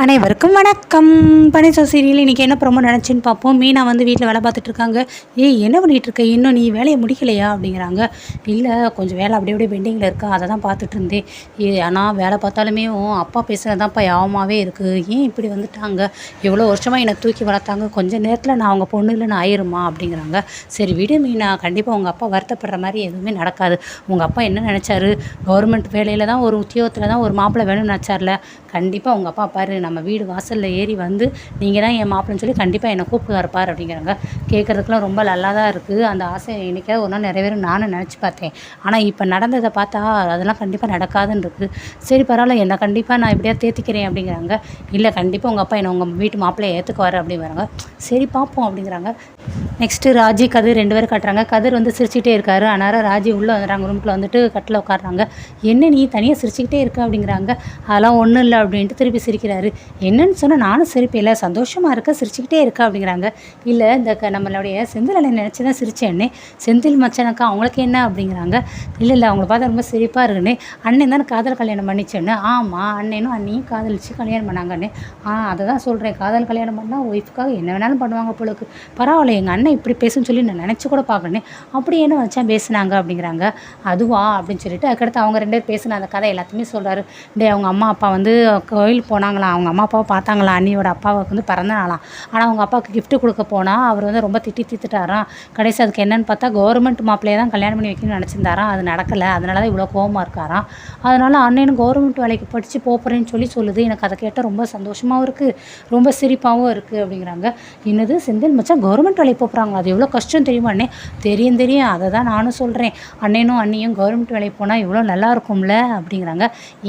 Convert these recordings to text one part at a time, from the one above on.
அனைவருக்கும் வணக்கம். பனிசோ சீரியல் இன்றைக்கி என்ன ப்ரோமோ நினச்சின்னு பார்ப்போம். மீனா வந்து வீட்டில் வேலை பார்த்துட்ருக்காங்க. என்ன பண்ணிகிட்ருக்க, இன்னும் நீ வேலையை முடிக்கலையா அப்படிங்கிறாங்க. இல்லை, கொஞ்சம் வேலை அப்படியே பெண்டிங்கில் இருக்கா, அதை தான் பார்த்துட்டு இருந்தேன். ஆனால் வேலை பார்த்தாலுமே அப்பா பேசுகிறதாப்பா யாவமாகவே இருக்குது. ஏன் இப்படி வந்துட்டாங்க, எவ்வளோ வருஷமாக என்னை தூக்கி வளர்த்தாங்க, கொஞ்சம் நேரத்தில் நான் அவங்க பொண்ணு இல்லைன்னு ஆயிருமா அப்படிங்கிறாங்க. சரி விடு மீனா, கண்டிப்பாக உங்கள் அப்பா வருத்தப்படுற மாதிரி எதுவுமே நடக்காது. உங்கள் அப்பா என்ன நினச்சாரு, கவர்மெண்ட் வேலையில் தான் ஒரு உத்தியோகத்தில் தான் ஒரு மாப்பிள்ளை வேணும்னு நினச்சார்ல, கண்டிப்பாக உங்கள் அப்பா பாரு நம்ம வீடு வாசலில் ஏறி வந்து நீங்கள் தான் என் மாப்பிள்ளைன்னு சொல்லி கண்டிப்பாக என்னை கூப்பிட்டு வரப்பார் அப்படிங்கிறாங்க. கேட்குறதுக்குலாம் ரொம்ப நல்லா தான் இருக்குது. அந்த ஆசை என்றைக்காவது ஒரு நாள் நிறைவேறும் நானும் நினச்சி பார்த்தேன். ஆனால் இப்போ நடந்ததை பார்த்தா அதெல்லாம் கண்டிப்பாக நடக்காதுன்னு இருக்குது. சரி பரவாயில்ல, என்னை கண்டிப்பாக நான் இப்படியா தேத்திக்கிறேன் அப்படிங்கிறாங்க. இல்லை, கண்டிப்பாக உங்கள் அப்பா என்னை உங்கள் வீட்டு மாப்பிள்ளையை ஏற்றுக்குவார் அப்படிங்கிறாங்க. சரி பார்ப்போம் அப்படிங்கிறாங்க. நெக்ஸ்ட்டு ராஜி கதிர் 2 பேரும் காட்டுறாங்க. கதிர் வந்து சிரிச்சிக்கிட்டே இருக்காரு. ஆனால் ராஜி உள்ளே வந்துடுறாங்க. ரூம்குள்ளே வந்துட்டு கட்டில் உட்காடுறாங்க. என்ன நீ தனியாக சிரிச்சிக்கிட்டே இருக்க அப்படிங்கிறாங்க. அதெல்லாம் ஒன்றும் இல்லை அப்படின்ட்டு திருப்பி சிரிக்கிறாரு. என்னன்னு சொன்னால் நானும் சிரிப்பில்லை, சந்தோஷமாக இருக்க, சிரிச்சிக்கிட்டே இருக்கா அப்படிங்கிறாங்க. இல்லை, இந்த நம்மளுடைய செந்தில் அண்ணன் நினச்சி தான் சிரிச்சேன்னே, செந்தில் மச்சனக்கா அவங்களுக்கு என்ன அப்படிங்கிறாங்க. இல்லை அவங்கள பார்த்தா ரொம்ப சிரிப்பாக இருக்குன்னு, அண்ணன் தானே காதல் கல்யாணம் பண்ணிச்சேன்னு. ஆமாம், அண்ணனும் அண்ணியும் காதலிச்சு கல்யாணம் பண்ணாங்கன்னு. அதை தான் சொல்கிறேன், காதல் கல்யாணம் பண்ணால் ஒய்ஃபுக்காக என்ன வேணாலும் பண்ணுவாங்க போலுக்கு. பரவாயில்ல, எங்கள் அண்ணன் இப்படி பேசுன்னு சொல்லி நான் நினச்சி கூட பார்க்கணும். அப்படி என்ன வச்சா பேசுனாங்க அப்படிங்கிறாங்க. அதுவா அப்படின்னு சொல்லிட்டு அதுக்கடுத்து அவங்க 2 பேர் பேசின அந்த கதை எல்லாத்தையுமே சொல்கிறாரு. அவங்க அம்மா அப்பா வந்து கோயிலுக்கு போனாங்களாம். அவங்க அம்மா அப்பாவை பார்த்தாங்களாம். அண்ணியோட அப்பாவுக்கு வந்து பிறந்த நாளாம். ஆனால் அவங்க அப்பாவுக்கு கிஃப்ட் கொடுக்க போனால் அவர் வந்து ரொம்ப திட்டிட்டாராம். கடைசி அதுக்கு என்னன்னு பார்த்தா கவர்மெண்ட் மாப்பிள்ளையை தான் கல்யாணம் பண்ணி வைக்கணும்னு நினச்சிருந்தாராம். அது நடக்கலை. அதனால தான் இவ்வளோ கோவமாக இருக்காராம். அதனால் அண்ணனும் கவர்மெண்ட் வேலைக்கு படித்து போகிறேன்னு சொல்லுது. எனக்கு அதை கேட்டால் ரொம்ப சந்தோஷமாகவும் இருக்குது, ரொம்ப சிரிப்பாகவும் இருக்குது அப்படிங்கிறாங்க. என்னது, செந்தில் மச்சான் கவர்மெண்ட் வேலைக்கு போகிறாங்க, அது எவ்வளோ கஷ்டம் தெரியுமா அண்ணே? தெரியும், அதை தான் நானும் சொல்கிறேன். அண்ணனும் அண்ணியும் கவர்மெண்ட் வேலைக்கு போனால் இவ்வளோ நல்லா இருக்கும்ல அப்படிங்கிறாங்க.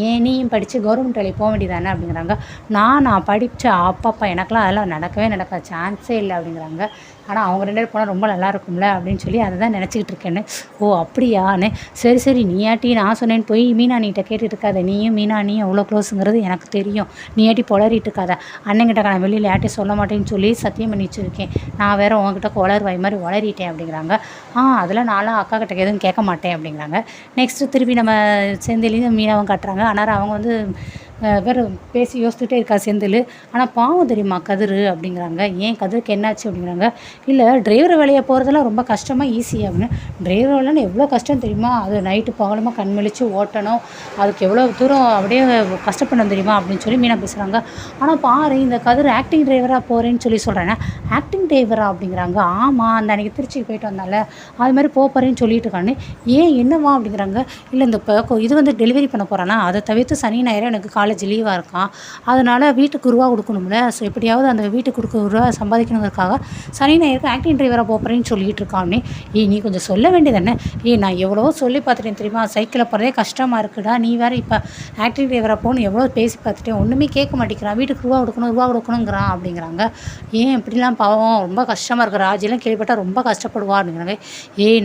ஏன் நீயும் படித்து கவர்மெண்ட் வேலைக்கு போக வேண்டியதானே அப்படிங்கிறாங்க. நான் படித்த அப்பா எனக்கெலாம் அதெல்லாம் நடக்காது, சான்ஸே இல்லை அப்படிங்கிறாங்க. ஆனால் அவங்க 2 பேர் போனால் ரொம்ப நல்லா இருக்கும்ல அப்படின்னு சொல்லி அதை தான் நினச்சிக்கிட்டு இருக்கேன்னு. ஓ அப்படியான்னு. சரி நீயாட்டி நான் சொன்னேன்னு போய் மீனா நீட்ட கேட்டுட்டு இருக்காத. நீயும் மீனா நீயும் அவ்வளோ க்ளோஸுங்கிறது எனக்கு தெரியும். நீயாட்டி பொளறிட்டு இருக்காத. அண்ணங்கிட்ட நான் வெளியில் யார்ட்டையும் சொல்ல மாட்டேன்னு சொல்லி சத்தியம் பண்ணி வச்சுருக்கேன். நான் வேறு உங்ககிட்ட வளர்வாய் மாதிரி வளரிட்டேன் அப்படிங்கிறாங்க. அதெல்லாம் நானும் அக்கா கிட்ட எதுவும் கேட்க மாட்டேன் அப்படிங்கிறாங்க. நெக்ஸ்ட்டு திருப்பி நம்ம செந்திலையும் மீனாவும் காட்டுறாங்க. ஆனால் அவங்க வந்து வேறு பேசி யோசிச்சுட்டே இருக்கா செந்தில். ஆனால் பாவம் தெரியுமா கதிர் அப்படிங்கிறாங்க. ஏன் கதிருக்கு என்னாச்சு அப்படிங்கிறாங்க. இல்லை, டிரைவர் வேலையை போகிறதெல்லாம் ரொம்ப கஷ்டமாக ஈஸியாக அப்படின்னு. டிரைவர் வேலைன்னு எவ்வளோ கஷ்டம் தெரியுமா, அது நைட்டு பகலமாக கண் முழிச்சு ஓட்டணும், அதுக்கு எவ்வளோ தூரம் அப்படியே கஷ்டப்படணும் தெரியுமா அப்படின்னு சொல்லி மீனா பேசுகிறாங்க. ஆனால் பாரு, இந்த கதிர் ஆக்டிங் டிரைவராக போகிறேன்னு சொல்லி சொல்கிறேன்னா, ஆக்டிங் டிரைவரா அப்படிங்கிறாங்க. ஆமாம், அந்த அன்றைக்கி திருச்சிக்கு போயிட்டு வந்தால அது மாதிரி போகிறேன்னு சொல்லிட்டு இருக்கான்னு. ஏன் என்னவா அப்படிங்கிறாங்க. இல்லை, இந்த இது வந்து டெலிவரி பண்ண போகிறானா, அதை தவிர்த்து சனி ஞாயிறு எனக்கு காலேஜ் லீவாக இருக்கான், அதனால் வீட்டுக்கு ரூபா கொடுக்கணும்ல, ஸோ எப்படியாவது அந்த வீட்டுக்கு கொடுக்க ரூபா சம்பாதிக்கணுங்கிறதுக்காக சனி ஞாயிறுக்கு ஆக்டிங் டிரைவராக போகிறேன்னு சொல்லிட்டு இருக்கான்னு. நீ கொஞ்சம் சொல்ல வேண்டியதானே. நான் எவ்வளோ சொல்லி பார்த்துட்டேன் தெரியுமா, சைக்கிளில் போகிறதே கஷ்டமாக இருக்குடா, நீ வேறு இப்போ ஆக்டிங் டிரைவராக போகணும் எவ்வளோ பேசி பார்த்துட்டேன், ஒன்றுமே கேட்க மாட்டேங்கிறான், வீட்டுக்கு ரூபா கொடுக்கணுங்கிறான் அப்படிங்கிறாங்க. ஏன் இப்படிலாம் பாவம், ரொம்ப கஷ்டமாக இருக்குது, ராஜெல்லாம் கேள்விப்பட்டால் ரொம்ப கஷ்டப்படுவா அப்படிங்கிறாங்க.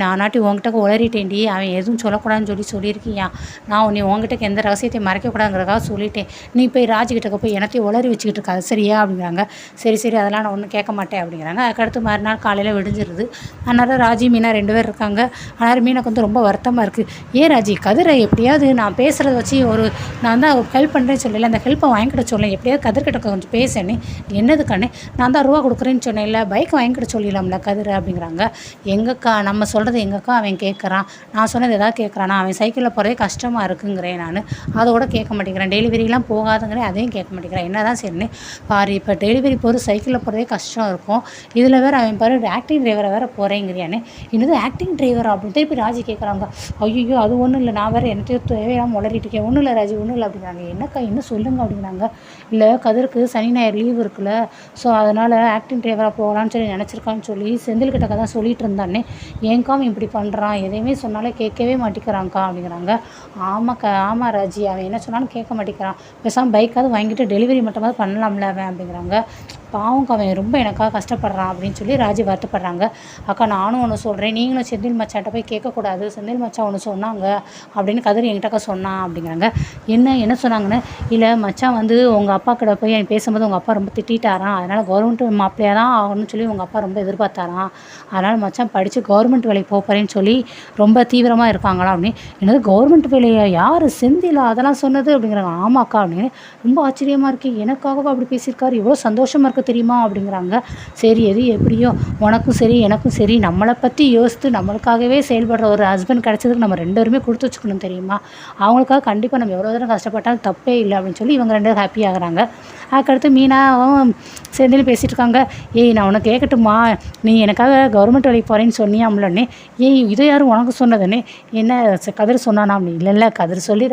நானாட்டி உங்ககிட்ட உளறிட்டேன்டி, அவன் எதுவும் சொல்லக்கூடாதுன்னு சொல்லியிருக்கியா, நான் உங்ககிட்ட எந்த ரகசியத்தையும் மறைக்கக்கூடாதுங்கிறதுக்காக சொல்லிட்டேன், நீ போய் ராஜிக்கிட்ட போய் எனத்தையும் உளறி வச்சுக்கிட்டு இருக்காது சரியா அப்படிங்கிறாங்க. சரி அதெல்லாம் நான் ஒன்றும் கேட்க மாட்டேன் அப்படிங்கிறாங்க. அதுக்கடுத்து மறுநாள் காலையில் விடிஞ்சிருது. அதனால் ராஜி மீனா 2 பேர் இருக்காங்க. ஆனால் மீனாக்கு வந்து ரொம்ப வருத்தமாக இருக்குது. ஏன் ராஜி, கதிரை எப்படியாவது நான் பேசுகிறத வச்சு நான் தான் ஹெல்ப் பண்ணுறேன்னு சொல்லல, அந்த ஹெல்ப்பை வாங்கிக்கிட சொல்லேன், எப்படியாவது கதிர்கிட்ட கொஞ்சம் பேசணே. என்னது கண்ணே, நான் தான் ரூபா கொடுக்குறேன்னு சொன்னேன்ல, பைக் வாங்கிக்கிட சொல்லிடலாம்ல கதிரை அப்படிங்கிறாங்க. எங்கக்கா நம்ம சொல்கிறது எங்கக்கா அவன் கேட்குறான், நான் சொன்னது எதாவது கேட்குறானா, அவன் சைக்கிளில் போகிறதே கஷ்டமாக இருக்குங்கிறேன், நான் அதோட கேட்க மாட்டேங்கிறேன், டெலிவரிலாம் போகாதுங்கிறேன், அதையும் கேட்க மாட்டேங்கிறேன், என்ன தான் சரின்னு பாரு, இப்போ டெலிவரி போகிற சைக்கிளில் போகிறதே கஷ்டம் இருக்கும், இதில் வேறு அவன் பாரு ஆக்டிங் டிரைவரை வேறு போகிறேங்கிறியானே. என்னது ஆக்டிங் டிரைவரா அப்படின்னு திருப்பி ராஜி கேட்குறாங்க. ஐயோ அது ஒன்றும் இல்லை, நான் வேறு எனக்கு தேவையாமல் உளறிட்டு இருக்கேன், ஒன்றும் இல்லை ராஜி ஒன்றும் இல்லை அப்படிங்கிறாங்க. என்னக்கா என்ன சொல்லுங்க அப்படிங்கிறாங்க. இல்லை, கதிருக்கு சனி ஞாயிறு லீவு இருக்குல்ல, ஸோ அதனால் ஆக்டிங் டிரைவராக போகலான்னு சொல்லி நினச்சிருக்கான்னு சொல்லி செந்தில்கிட்ட தான் சொல்லிட்டு இருந்தானே. ஏன்க்கா அவன் இப்படி பண்ணுறான், எதையுமே சொன்னாலே கேட்கவே மாட்டேங்கிறான்க்கா அப்படிங்கிறாங்க. ஆமாம் ராஜி, அவன் என்ன சொன்னாலும் கேட்க மாட்டேங்கிறான், பேசாமல் பைக்காவது வாங்கிட்டு டெலிவரி மட்டுமாவது பண்ணலாம்ல அவன் அப்படிங்கிறாங்க. பாவம் அவன் ரொம்ப எனக்காக கஷ்டப்படுறான் அப்படின்னு சொல்லி ராஜி வருத்தப்படுறாங்க. அக்கா நானும் ஒன்று சொல்கிறேன், நீங்களும் செந்தில் மச்சான்ட்ட போய் கேட்கக்கூடாது, செந்தில் மச்சான் ஒன்று சொன்னாங்க அப்படின்னு கதிர் என்கிட்டக்கா சொன்னான் அப்படிங்கிறாங்க. என்ன சொன்னாங்கன்னு, இல்லை மச்சான் வந்து உங்கள் அப்பா கிட்ட போய் எனக்கு பேசும்போது உங்கள் அப்பா ரொம்ப திட்டாராம், அதனால் கவர்மெண்ட் மாப்பிள்ளையாக தான் ஆகணும்னு சொல்லி உங்கள் அப்பா ரொம்ப எதிர்பார்த்தாராம், அதனால் மச்சான் படித்து கவர்மெண்ட் வேலைக்கு போகிறேன்னு சொல்லி ரொம்ப தீவிரமாக இருக்காங்களா அப்படின்னு. என்னது கவர்மெண்ட் வேலையா, யார் செந்திலா அதெல்லாம் சொன்னது அப்படிங்கிறாங்க. ஆமாக்கா அப்படின்னு. ரொம்ப ஆச்சரியமாக இருக்குது, எனக்காகவா அப்படி பேசியிருக்காரு, எவ்வளோ சந்தோஷமாக இருக்குது தெரியுமா அப்படிங்கிறாங்க. சரி எது எப்படியோ உனக்கும் சரி எனக்கும் சரி நம்மளை பற்றி யோசித்து நம்மளுக்காகவே செயல்படுற ஒரு ஹஸ்பண்ட் கிடச்சதுக்கு நம்ம 2 பேருமே கொடுத்து வச்சுக்கணும் தெரியுமா, அவங்களுக்காக கண்டிப்பாக நம்ம எவ்வளோ தூரம் கஷ்டப்பட்டாலும் தப்பே இல்லை அப்படின்னு சொல்லி இவங்க 2 பேரும் ஹாப்பி ஆகுறாங்க. அதுக்கடுத்து மீனாவும் செந்தில் பேசிகிட்டு இருக்காங்க. ஏய் நான் உனக்கு கேட்கட்டுமா, நீ எனக்காக கவர்மெண்ட் வேலைக்கு போகிறேன்னு சொன்னியாம்லன்னே, ஏய் இதை யாரும் உனக்கு சொன்னதுன்னே, என்ன கதிர் சொன்னானா அப்படின்னு. இல்லை கதிர் சொல்லி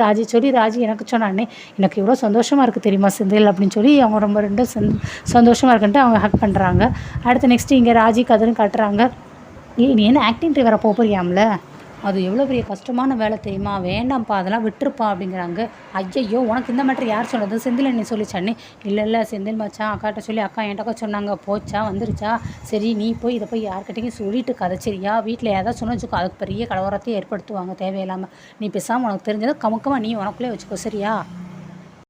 ராஜி எனக்கு சொன்னானே, எனக்கு இவ்வளோ சந்தோஷமாக இருக்குது தெரியுமா செந்தில் அப்படின்னு சொல்லி அவங்க ரொம்ப 2 சந்தோஷமாக இருக்குன்ட்டு அவங்க ஹக் பண்ணுறாங்க. அடுத்து நெக்ஸ்ட்டு இங்கே ராஜி கதிர்னு காட்டுறாங்க. ஏய் நீ என்ன ஆக்டிங் ட்ரைவராக போறியாம்ல, அது எவ்வளோ பெரிய கஷ்டமான வேலை தெரியுமா, வேண்டாம்ப்பா அதெல்லாம் விட்டுருப்பா அப்படிங்கிறாங்க. ஐயையோ உனக்கு இந்த மேட்ரு யார் சொன்னது, செந்தில் நீ சொல்லிச்சானே. இல்லை செந்தில் மச்சான் அக்காட்ட சொல்லி அக்கா என்கிட்டக்கா சொன்னாங்க, போச்சா வந்துருச்சா, சரி நீ போய் இதை போய் யார்கிட்டையும் சொல்லிட்டு கதைச்சிரியா, வீட்டில் ஏதாவது சொன்ன வச்சுக்கோ அதுக்கு பெரிய கலவரத்தையும் ஏற்படுத்துவாங்க தேவையில்லாமல், நீ பேசாமல் உனக்கு தெரிஞ்சதை கமுக்கமாக நீ உனக்குள்ளே வச்சுக்கோ சரியா.